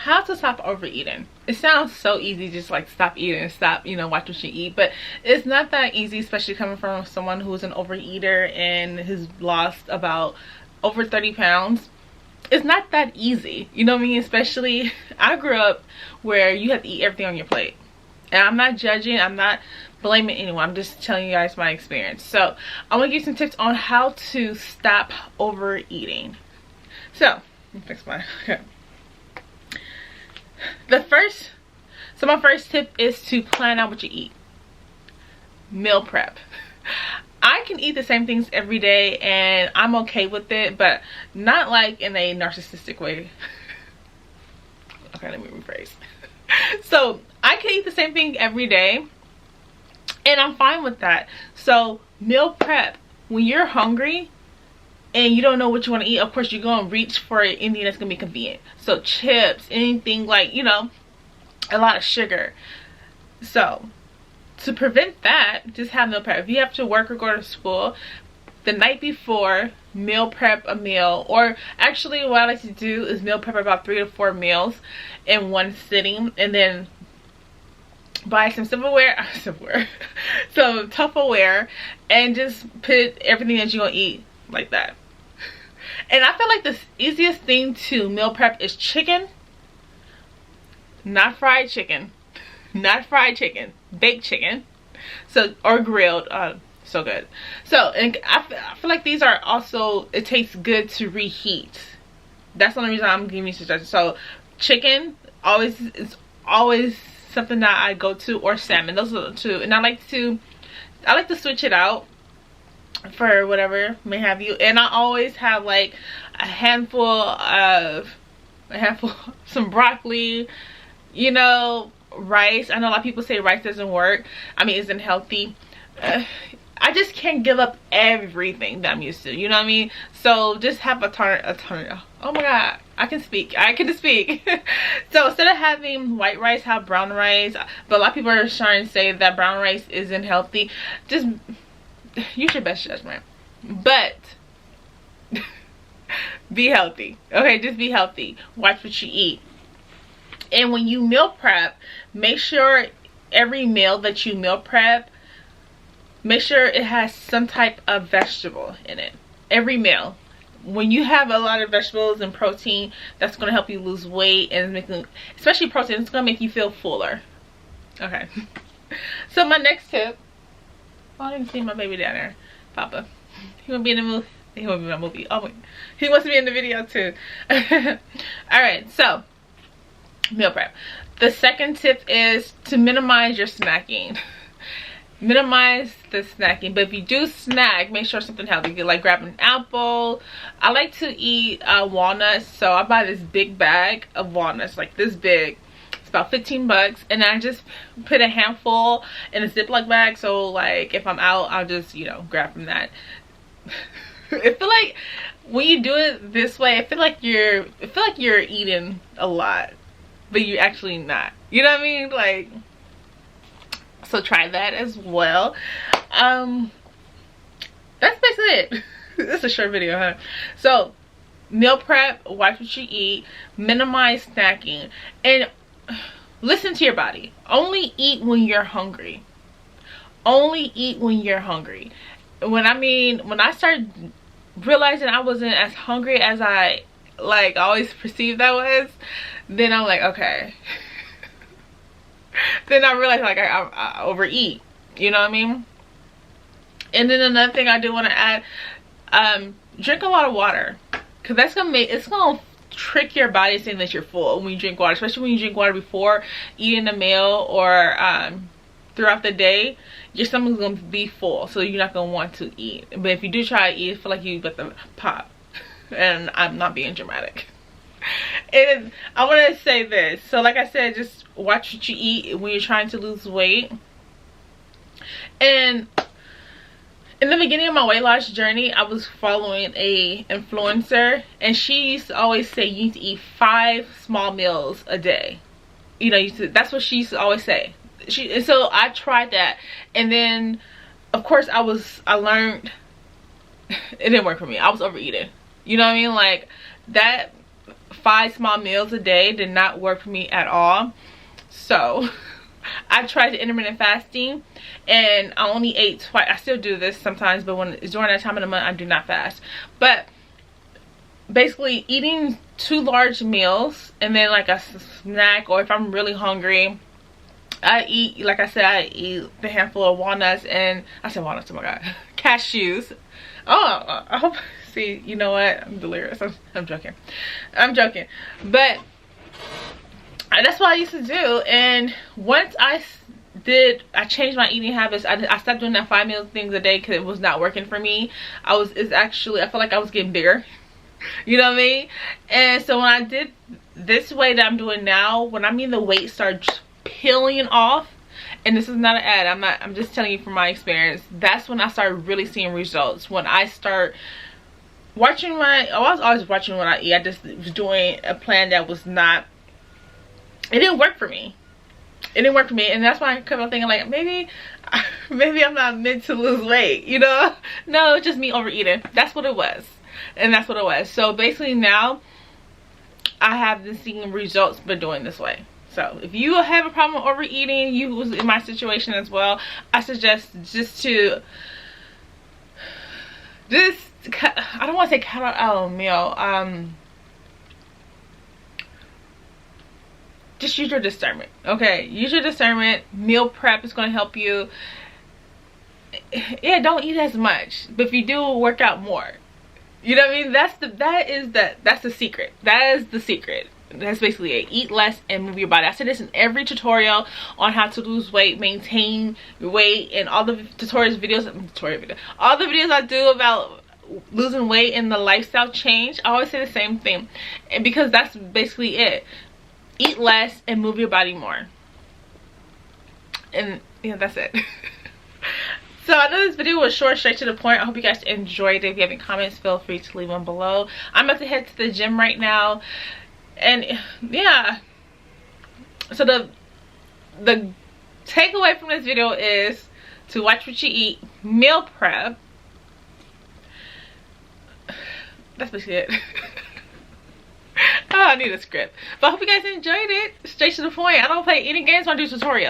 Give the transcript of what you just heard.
how to stop overeating. It sounds so easy, just like stop eating, stop, you know, watch what you eat, but it's not that easy, especially coming from someone who's an overeater and has lost about over 30 pounds. It's not that easy, you know what I mean? Especially, I grew up where you have to eat everything on your plate. And I'm not judging, I'm not blaming anyone, I'm just telling you guys my experience. So I'm gonna give you some tips on how to stop overeating. So let me fix my okay. My first tip is to plan out what you eat. Meal prep. I can eat the same things every day and I'm okay with it, but not like in a narcissistic way. Okay, let me rephrase. So I can eat the same thing every day and I'm fine with that. So meal prep, when you're hungry and you don't know what you want to eat, of course you're going to reach for anything that's going to be convenient. So chips, anything like, you know, a lot of sugar. So to prevent that, just have meal prep. If you have to work or go to school, the night before, meal prep a meal. Or actually what I like to do is meal prep about 3 to 4 meals in one sitting, and then buy some some Tupperware, and just put everything that you're gonna eat like that. And I feel like the easiest thing to meal prep is chicken. Not fried chicken, not fried chicken, baked chicken, so, or grilled. So good. So, and I feel like these are also, it tastes good to reheat. That's the only reason I'm giving you suggestions. So chicken is always something that I go to, or salmon. Those are the two. And I like to switch it out for whatever may have you. And I always have like a handful some broccoli, you know, rice. I know a lot of people say rice doesn't work, I mean isn't healthy. I just can't give up everything that I'm used to, you know what I mean? So just have a ton. Oh my god, I can just speak. So instead of having white rice, have brown rice. But a lot of people are trying to say that brown rice isn't healthy. Just use your best judgment, but be healthy. Okay, just be healthy. Watch what you eat. And when you meal prep, make sure every meal that you meal prep, make sure it has some type of vegetable in it. Every meal. When you have a lot of vegetables and protein, that's going to help you lose weight, and especially protein, it's going to make you feel fuller. Okay. So my next tip. Oh, I didn't see my baby down there. Papa. He want to be in the movie. He want to be in my movie. Oh my. He wants to be in the video too. Alright, so meal prep. The second tip is to minimize your snacking. Minimize the snacking, but if you do snack, make sure something healthy. Like grab an apple. I like to eat walnuts, so I buy this big bag of walnuts, like this big. It's about 15 bucks, and I just put a handful in a Ziploc bag, so like if I'm out, I'll just, you know, grab from that. I feel like when you do it this way, I feel like you're eating a lot, but you're actually not, you know what I mean? Like, so try that as well. That's basically it. It's a short video, huh? So meal prep, watch what you eat, minimize snacking, and listen to your body. Only eat when you're hungry. Only eat when you're hungry. When I started realizing I wasn't as hungry as I always perceived I was, then I'm like, okay. Then I realized like I overeat, you know what I mean? And then another thing I do want to add, drink a lot of water, because that's gonna trick your body saying that you're full when you drink water, especially when you drink water before eating a meal or throughout the day. Your stomach's gonna be full, so you're not gonna want to eat. But if you do try to eat, I feel like you about to pop. And I'm not being dramatic. And I want to say this, so like I said, just watch what you eat when you're trying to lose weight. And in the beginning of my weight loss journey, I was following a influencer, and she used to always say you need to eat 5 small meals a day. You know, that's what she used to always say. And so I tried that, and then of course I learned it didn't work for me. I was overeating, you know what I mean? Like that, 5 small meals a day did not work for me at all. So I tried intermittent fasting, and I only ate twice. I still do this sometimes, but when it's during that time of the month, I do not fast. But basically eating 2 large meals and then like a snack, or if I'm really hungry, I eat, like I said, I eat the handful of walnuts, and I said walnuts, oh my god, cashews. Oh, I hope, see, you know what, I'm delirious. I'm joking. I'm joking. But that's what I used to do. And once I changed my eating habits, I stopped doing that 5 meal things a day because it was not working for me. I felt like I was getting bigger. You know what I mean? And so when I did this way that I'm doing now, when I mean the weight starts peeling off, and this is not an ad, I'm just telling you from my experience, that's when I started really seeing results. When I start watching I was always watching what I eat. I just was doing a plan that was not, it didn't work for me. It didn't work for me, and that's why I kept on thinking like, maybe I'm not meant to lose weight, you know? No, it's just me overeating. That's what it was. And that's what it was. So basically now I have been seeing results by doing this way. So if you have a problem with overeating, you was in my situation as well, I suggest I don't want to say cut out a meal, just use your discernment. Okay, use your discernment. Meal prep is going to help you. Yeah, don't eat as much, but if you do, work out more. You know what I mean? That's the secret. That is the secret. That's basically it. Eat less and move your body. I said this in every tutorial on how to lose weight, maintain your weight, and all the all the videos I do about losing weight and the lifestyle change. I always say the same thing, and because that's basically it. Eat less and move your body more. And yeah, that's it. So I know this video was short, straight to the point. I hope you guys enjoyed it. If you have any comments, feel free to leave them below. I'm about to head to the gym right now. And yeah, so the takeaway from this video is to watch what you eat, meal prep. That's basically it. Oh, I need a script. But I hope you guys enjoyed it. Straight to the point. I don't play any games when I do tutorials.